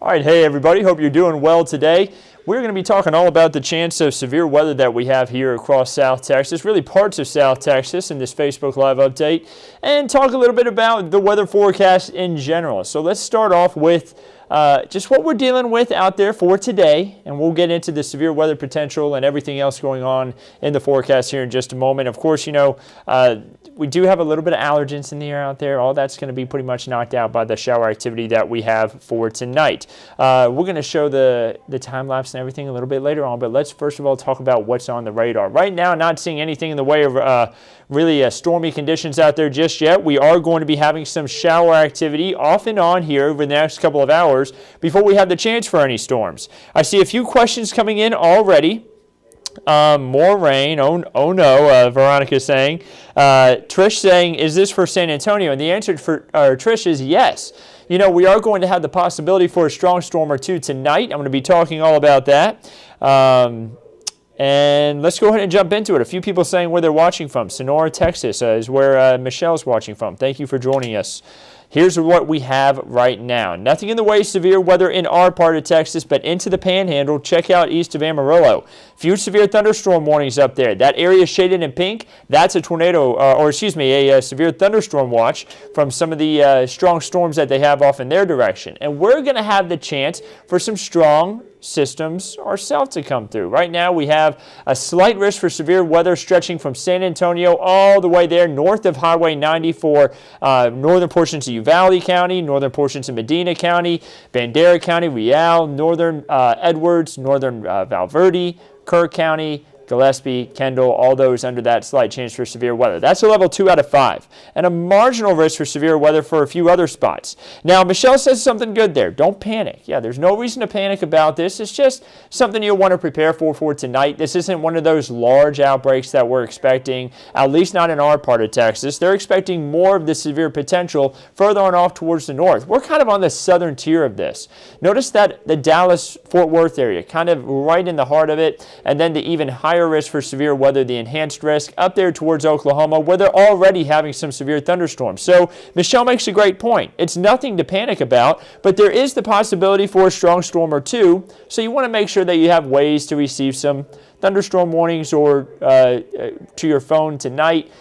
All right, hey everybody, hope you're doing well today. We're going to be talking all about the chance of severe weather that we have here across South Texas, really parts of South Texas in this Facebook Live update, and talk a little bit about the weather forecast in general. So let's start off with just what we're dealing with out there for today, and we'll get into the severe weather potential and everything else going on in the forecast here in just a moment. Of course, you know, we do have a little bit of allergens in the air out there. All that's going to be pretty much knocked out by the shower activity that we have for tonight. We're going to show the time lapse and everything a little bit later on, but let's first of all talk about what's on the radar. Right now, not seeing anything in the way of really stormy conditions out there just yet. We are going to be having some shower activity off and on here over the next couple of hours before we have the chance for any storms. I see a few questions coming in already. More rain. Oh no, Veronica's saying. Trish saying, is this for San Antonio? And the answer for Trish is yes. You know, we are going to have the possibility for a strong storm or two tonight. I'm going to be talking all about that. And let's go ahead and jump into it. A few people saying where they're watching from. Sonora, Texas is where Michelle's watching from. Thank you for joining us. Here's what we have right now. Nothing in the way of severe weather in our part of Texas, but into the Panhandle, check out east of Amarillo. Few severe thunderstorm warnings up there. That area shaded in pink, that's a tornado, a severe thunderstorm watch from some of the strong storms that they have off in their direction. And we're going to have the chance for some strong systems ourselves to come through. Right now we have a slight risk for severe weather stretching from San Antonio all the way there north of Highway 90 for northern portions of Uvalde County, northern portions of Medina County, Bandera County, Real, northern Edwards, northern Valverde, Kerr County, Gillespie, Kendall, all those under that slight chance for severe weather. That's a level 2 out of 5. And a marginal risk for severe weather for a few other spots. Now, Michelle says something good there. Don't panic. Yeah, there's no reason to panic about this. It's just something you'll want to prepare for tonight. This isn't one of those large outbreaks that we're expecting, at least not in our part of Texas. They're expecting more of the severe potential further on off towards the north. We're kind of on the southern tier of this. Notice that the Dallas-Fort Worth area, kind of right in the heart of it, and then the even higher risk for severe weather, the enhanced risk up there towards Oklahoma, where they're already having some severe thunderstorms. So Michelle makes a great point. It's nothing to panic about, but there is the possibility for a strong storm or two, so you want to make sure that you have ways to receive some thunderstorm warnings or to your phone tonight.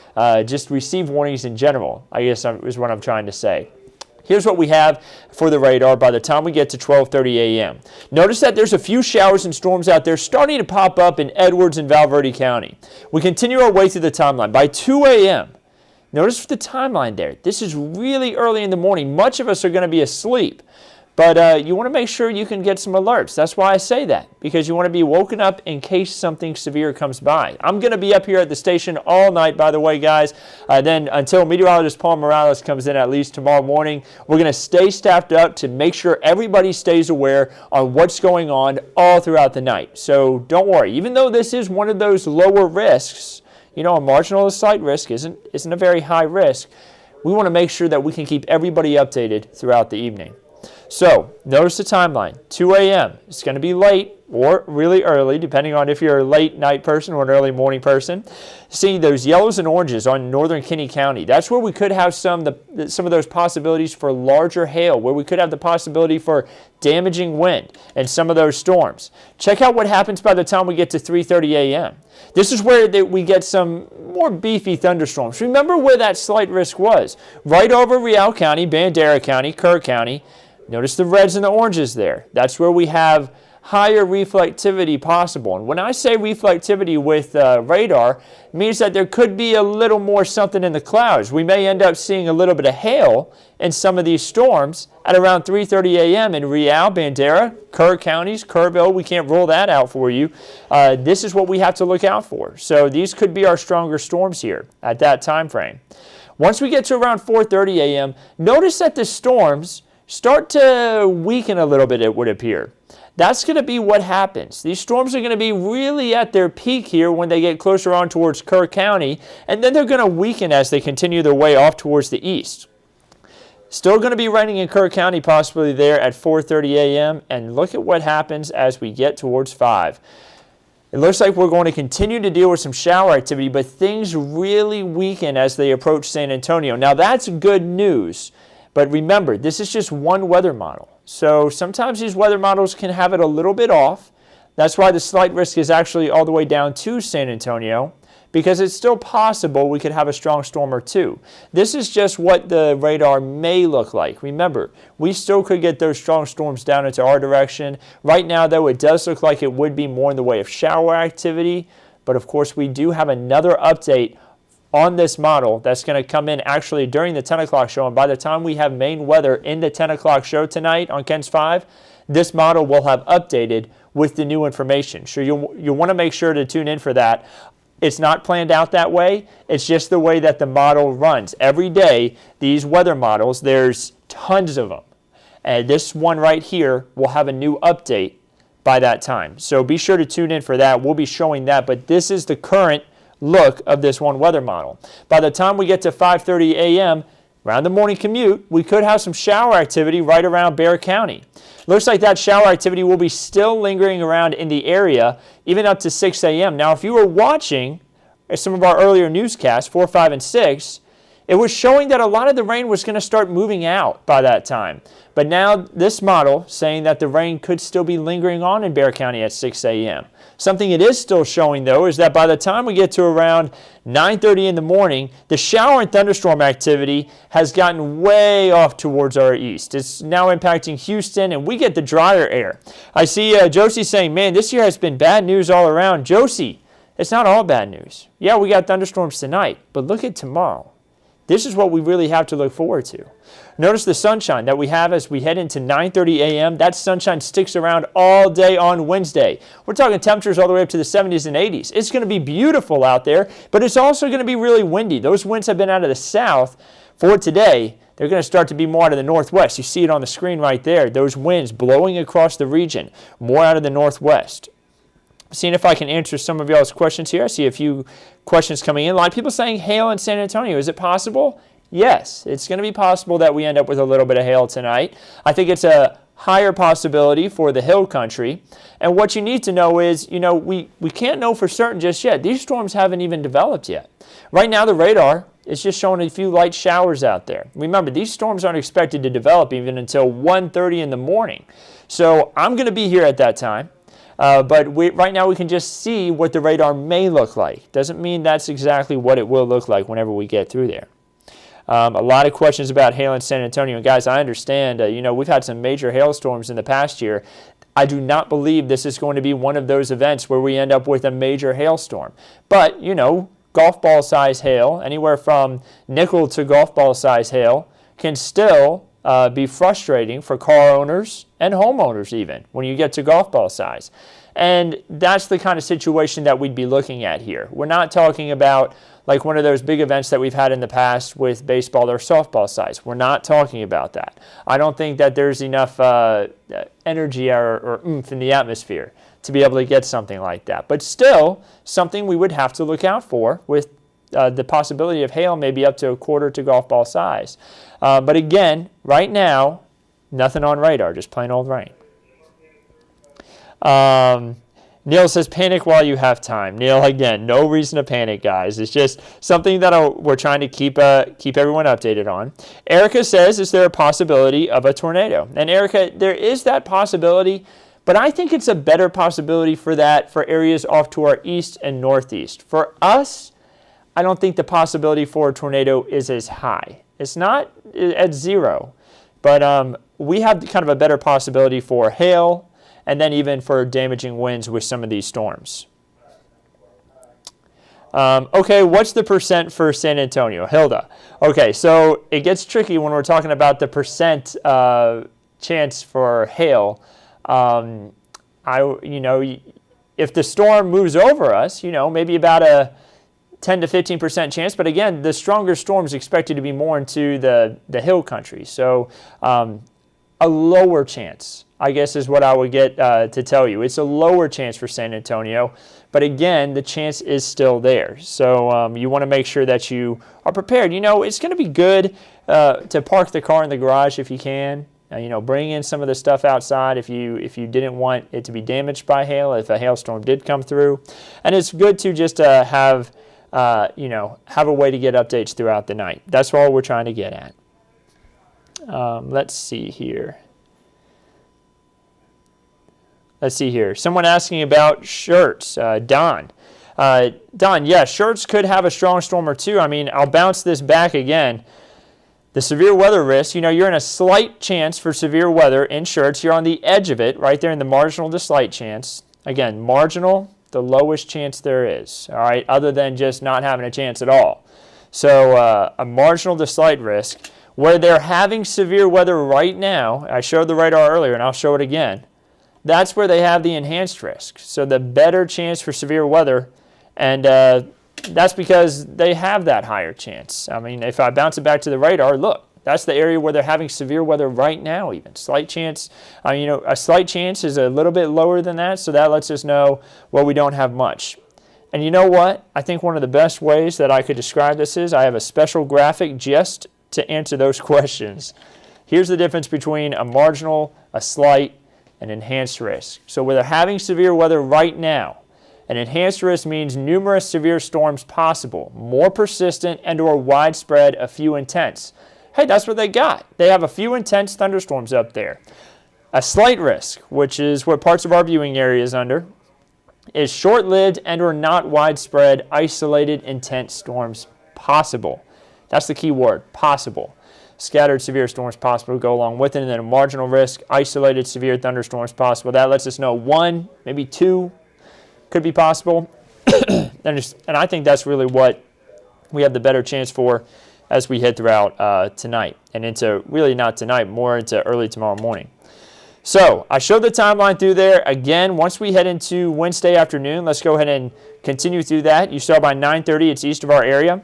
Just receive warnings in general, I guess is what I'm trying to say. Here's what we have for the radar by the time we get to 12:30 a.m. Notice that there's a few showers and storms out there starting to pop up in Edwards and Valverde County. We continue our way through the timeline. By 2 a.m., notice the timeline there. This is really early in the morning. Much of us are going to be asleep. But you want to make sure you can get some alerts. That's why I say that, because you want to be woken up in case something severe comes by. I'm going to be up here at the station all night, by the way, guys. Then until Meteorologist Paul Morales comes in at least tomorrow morning, we're going to stay staffed up to make sure everybody stays aware on what's going on all throughout the night. So don't worry. Even though this is one of those lower risks, you know, a marginal slight risk isn't a very high risk. We want to make sure that we can keep everybody updated throughout the evening. So, notice the timeline, 2 a.m. It's going to be late or really early, depending on if you're a late night person or an early morning person. See those yellows and oranges on northern Kinney County. That's where we could have some of those possibilities for larger hail, where we could have the possibility for damaging wind and some of those storms. Check out what happens by the time we get to 3:30 a.m. This is where we get some more beefy thunderstorms. Remember where that slight risk was. Right over Real County, Bandera County, Kerr County. Notice the reds and the oranges there. That's where we have higher reflectivity possible. And when I say reflectivity with radar, it means that there could be a little more something in the clouds. We may end up seeing a little bit of hail in some of these storms at around 3:30 a.m. in Real, Bandera, Kerr counties, Kerrville. We can't rule that out for you. This is what we have to look out for. So these could be our stronger storms here at that time frame. Once we get to around 4:30 a.m., notice that the storms start to weaken a little bit, it would appear. That's going to be what happens. These storms are going to be really at their peak here when they get closer on towards Kerr County, and then they're going to weaken as they continue their way off towards the east. Still going to be raining in Kerr County possibly there at 4:30 a.m., and look at what happens as we get towards 5. It looks like we're going to continue to deal with some shower activity, but things really weaken as they approach San Antonio. Now, that's good news. But remember, this is just one weather model. So sometimes these weather models can have it a little bit off. That's why the slight risk is actually all the way down to San Antonio, because it's still possible we could have a strong storm or two. This is just what the radar may look like. Remember, we still could get those strong storms down into our direction. Right now, though, it does look like it would be more in the way of shower activity. But of course, we do have another update on this model that's going to come in actually during the 10 o'clock show. And by the time we have main weather in the 10 o'clock show tonight on KENS 5, this model will have updated with the new information. So you'll want to make sure to tune in for that. It's not planned out that way. It's just the way that the model runs. Every day, these weather models, there's tons of them. And this one right here will have a new update by that time. So be sure to tune in for that. We'll be showing that. But this is the current look of this one weather model. By the time we get to 5:30 a.m., around the morning commute, we could have some shower activity right around Bexar County. Looks like that shower activity will be still lingering around in the area, even up to 6 a.m. Now, if you were watching some of our earlier newscasts, 4, 5, and 6, it was showing that a lot of the rain was going to start moving out by that time. But now this model saying that the rain could still be lingering on in Bexar County at 6 a.m. Something it is still showing, though, is that by the time we get to around 9:30 in the morning, the shower and thunderstorm activity has gotten way off towards our east. It's now impacting Houston, and we get the drier air. I see Josie saying, man, this year has been bad news all around. Josie, it's not all bad news. Yeah, we got thunderstorms tonight, but look at tomorrow. This is what we really have to look forward to. Notice the sunshine that we have as we head into 9:30 a.m. That sunshine sticks around all day on Wednesday. We're talking temperatures all the way up to the 70s and 80s. It's going to be beautiful out there, but it's also going to be really windy. Those winds have been out of the south for today. They're going to start to be more out of the northwest. You see it on the screen right there. Those winds blowing across the region, more out of the northwest. Seeing if I can answer some of y'all's questions here. I see a few questions coming in. A lot of people saying hail in San Antonio. Is it possible? Yes, it's going to be possible that we end up with a little bit of hail tonight. I think it's a higher possibility for the hill country. And what you need to know is, we can't know for certain just yet. These storms haven't even developed yet. Right now, the radar is just showing a few light showers out there. Remember, these storms aren't expected to develop even until 1:30 in the morning. So I'm going to be here at that time. But right now we can just see what the radar may look like. Doesn't mean that's exactly what it will look like whenever we get through there. A lot of questions about hail in San Antonio. And guys, I understand, we've had some major hailstorms in the past year. I do not believe this is going to be one of those events where we end up with a major hailstorm. But, golf ball size hail, anywhere from nickel to golf ball size hail, can still be frustrating for car owners and homeowners even when you get to golf ball size. And that's the kind of situation that we'd be looking at here. We're not talking about like one of those big events that we've had in the past with baseball or softball size. We're not talking about that. I don't think that there's enough energy or oomph in the atmosphere to be able to get something like that. But still, something we would have to look out for with the possibility of hail maybe up to a quarter to golf ball size. But again, right now, nothing on radar, just plain old rain. Neil says, panic while you have time. Neil, again, no reason to panic, guys. It's just something that we're trying to keep everyone updated on. Erica says, is there a possibility of a tornado? And Erica, there is that possibility, but I think it's a better possibility for areas off to our east and northeast. For us, I don't think the possibility for a tornado is as high. It's not at zero, but we have kind of a better possibility for hail and then even for damaging winds with some of these storms. Okay, what's the percent for San Antonio? Hilda. Okay, so it gets tricky when we're talking about the percent chance for hail. If the storm moves over us, maybe about a 10 to 15% chance, but again, the stronger storm is expected to be more into the hill country. So a lower chance, I guess, is what I would get to tell you. It's a lower chance for San Antonio, but again, the chance is still there. So you want to make sure that you are prepared. It's going to be good to park the car in the garage if you can. Bring in some of the stuff outside if you didn't want it to be damaged by hail, if a hailstorm did come through. And it's good to just have a way to get updates throughout the night. That's all we're trying to get at. Let's see here. Let's see here. Someone asking about shirts. Don. Don, yeah, shirts could have a strong storm or two. I mean, I'll bounce this back again. The severe weather risk, you're in a slight chance for severe weather in shirts. You're on the edge of it, right there in the marginal to slight chance. Again, marginal, the lowest chance there is, all right, other than just not having a chance at all. So a marginal to slight risk. Where they're having severe weather right now, I showed the radar earlier and I'll show it again, that's where they have the enhanced risk. So the better chance for severe weather, and that's because they have that higher chance. I mean, if I bounce it back to the radar, look, that's the area where they're having severe weather right now even. Slight chance, a slight chance is a little bit lower than that, so that lets us know, well, we don't have much. And you know what? I think one of the best ways that I could describe this is I have a special graphic just to answer those questions. Here's the difference between a marginal, a slight, and enhanced risk. So where they're having severe weather right now, an enhanced risk means numerous severe storms possible, more persistent and or widespread, a few intense. Hey, that's what they got. They have a few intense thunderstorms up there. A slight risk, which is what parts of our viewing area is under, is short-lived and or not widespread, isolated, intense storms possible. That's the key word, possible. Scattered severe storms possible to go along with it, and then a marginal risk, isolated severe thunderstorms possible. That lets us know 1, maybe 2 could be possible. and I think that's really what we have the better chance for as we head throughout tonight and into, really not tonight, more into early tomorrow morning. So I showed the timeline through there. Again, once we head into Wednesday afternoon, let's go ahead and continue through that. You saw by 9:30, it's east of our area.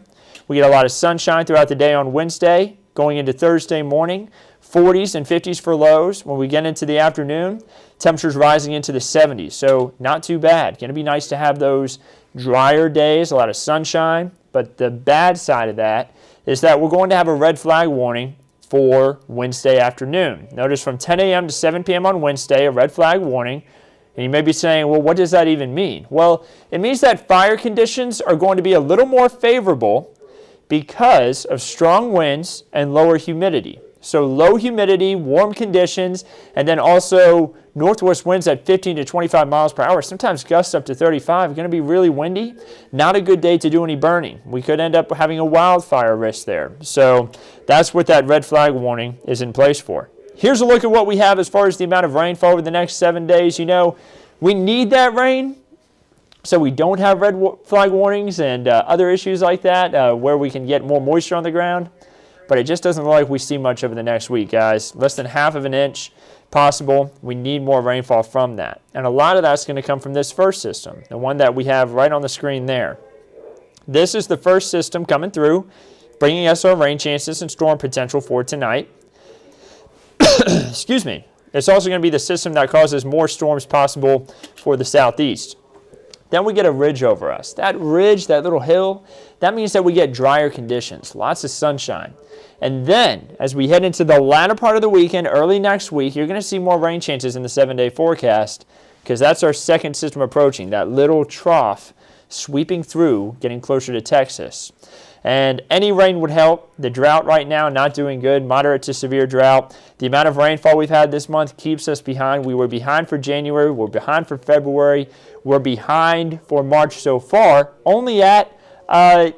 We get a lot of sunshine throughout the day on Wednesday. Going into Thursday morning, 40s and 50s for lows. When we get into the afternoon, temperatures rising into the 70s. So not too bad. Going to be nice to have those drier days, a lot of sunshine. But the bad side of that is that we're going to have a red flag warning for Wednesday afternoon. Notice from 10 a.m. to 7 p.m. on Wednesday, a red flag warning. And you may be saying, well, what does that even mean? Well, it means that fire conditions are going to be a little more favorable because of strong winds and lower humidity. So low humidity, warm conditions, and then also northwest winds at 15 to 25 miles per hour, sometimes gusts up to 35. Going to be really windy. Not a good day to do any burning. We could end up having a wildfire risk there. So that's what that red flag warning is in place for. Here's a look at what we have as far as the amount of rainfall over the next 7 days. We need that rain, so we don't have red flag warnings and other issues like that where we can get more moisture on the ground. But it just doesn't look like we see much over the next week, guys. Less than half of an inch possible. We need more rainfall from that. And a lot of that's going to come from this first system, the one that we have right on the screen there. This is the first system coming through, bringing us our rain chances and storm potential for tonight. Excuse me. It's also going to be the system that causes more storms possible for the southeast. Then we get a ridge over us. That ridge, that little hill, that means that we get drier conditions, lots of sunshine. And then, as we head into the latter part of the weekend, early next week, you're going to see more rain chances in the 7-day forecast because that's our second system approaching, that little trough sweeping through, getting closer to Texas. And any rain would help. The drought right now, not doing good, moderate to severe drought. The amount of rainfall we've had this month keeps us behind. We were behind for January. We're behind for February. We're behind for March so far, only at a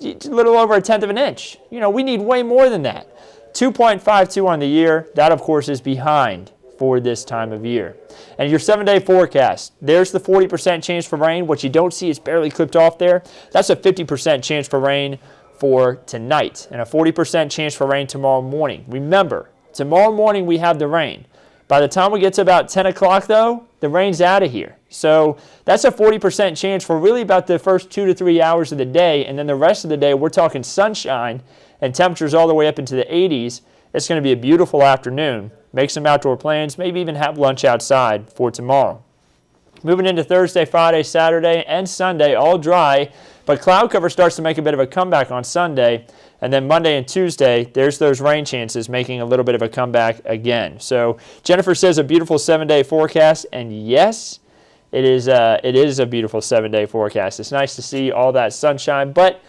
little over 1/10 of an inch. We need way more than that. 2.52 on the year. That, of course, is behind for this time of year. And your 7-day forecast, there's the 40% chance for rain. What you don't see is barely clipped off there. That's a 50% chance for rain for tonight and a 40% chance for rain tomorrow morning. Remember, tomorrow morning we have the rain. By the time we get to about 10 o'clock, though, the rain's out of here. So that's a 40% chance for really about the first 2 to 3 hours of the day. And then the rest of the day, we're talking sunshine and temperatures all the way up into the 80s. It's going to be a beautiful afternoon. Make some outdoor plans, maybe even have lunch outside for tomorrow. Moving into Thursday, Friday, Saturday, and Sunday, all dry, but cloud cover starts to make a bit of a comeback on Sunday. And then Monday and Tuesday, there's those rain chances making a little bit of a comeback again. So Jennifer says a beautiful 7-day forecast, and yes, it is a beautiful 7-day forecast. It's nice to see all that sunshine, but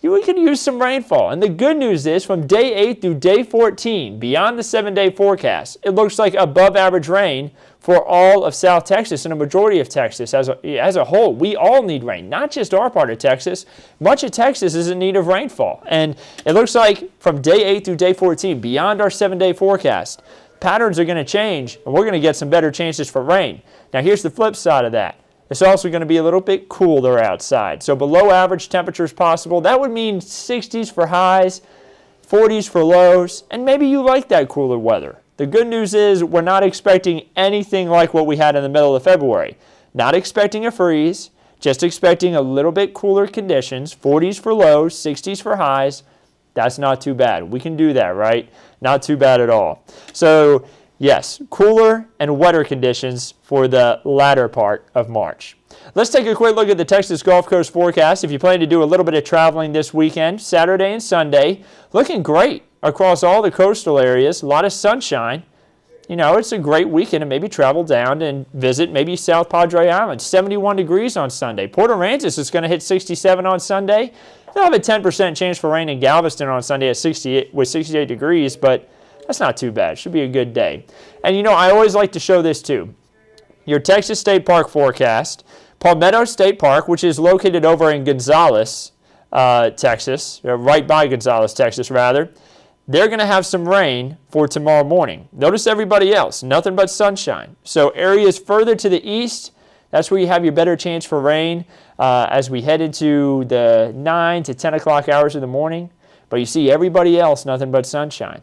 we could use some rainfall. And the good news is from day 8 through day 14, beyond the 7-day forecast, it looks like above average rain for all of South Texas and a majority of Texas as a whole. We all need rain, not just our part of Texas. Much of Texas is in need of rainfall. And it looks like from day 8 through day 14, beyond our 7-day forecast, patterns are going to change, and we're going to get some better chances for rain. Now, here's the flip side of that. It's also going to be a little bit cooler outside. So below average temperatures possible. That would mean 60s for highs, 40s for lows, and maybe you like that cooler weather. The good news is we're not expecting anything like what we had in the middle of February. Not expecting a freeze, just expecting a little bit cooler conditions, 40s for lows, 60s for highs. That's not too bad. We can do that, right? Not too bad at all. So, yes, cooler and wetter conditions for the latter part of March. Let's take a quick look at the Texas Gulf Coast forecast. If you plan to do a little bit of traveling this weekend, Saturday and Sunday, looking great across all the coastal areas. A lot of sunshine. You know, it's a great weekend to maybe travel down and visit maybe South Padre Island. 71 degrees on Sunday. Port Aransas is going to hit 67 on Sunday. They'll have a 10% chance for rain in Galveston on Sunday at 68 degrees, but that's not too bad. Should be a good day. And, you know, I always like to show this too. Your Texas State Park forecast. Palmetto State Park, which is located over in Gonzales, Texas, right by Gonzales, Texas, rather. They're going to have some rain for tomorrow morning. Notice everybody else, nothing but sunshine. So areas further to the east, that's where you have your better chance for rain as we head into the 9 to 10 o'clock hours of the morning. But you see everybody else, nothing but sunshine.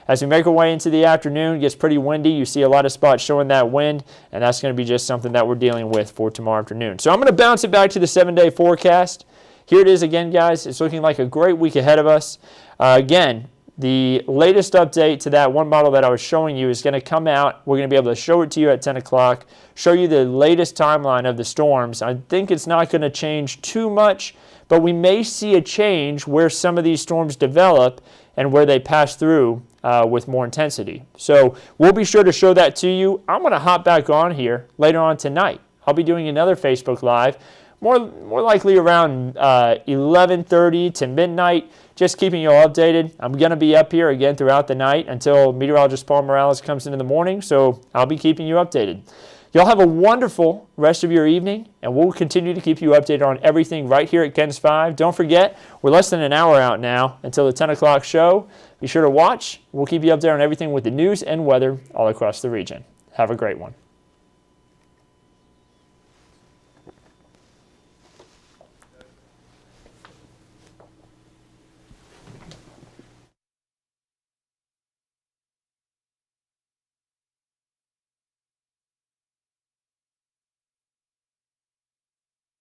As we make our way into the afternoon, it gets pretty windy. You see a lot of spots showing that wind, and that's going to be just something that we're dealing with for tomorrow afternoon. So I'm going to bounce it back to the 7-day forecast. Here it is again, guys. It's looking like a great week ahead of us. Again, the latest update to that one model that I was showing you is going to come out. We're going to be able to show it to you at 10 o'clock, show you the latest timeline of the storms. I think it's not going to change too much, but we may see a change where some of these storms develop and where they pass through with more intensity. So we'll be sure to show that to you. I'm going to hop back on here later on tonight. I'll be doing another Facebook Live, more likely around 11:30 to midnight, just keeping you all updated. I'm going to be up here again throughout the night until Meteorologist Paul Morales comes in the morning, so I'll be keeping you updated. Y'all have a wonderful rest of your evening, and we'll continue to keep you updated on everything right here at KENS 5. Don't forget, we're less than an hour out now until the 10 o'clock show. Be sure to watch. We'll keep you updated on everything with the news and weather all across the region. Have a great one.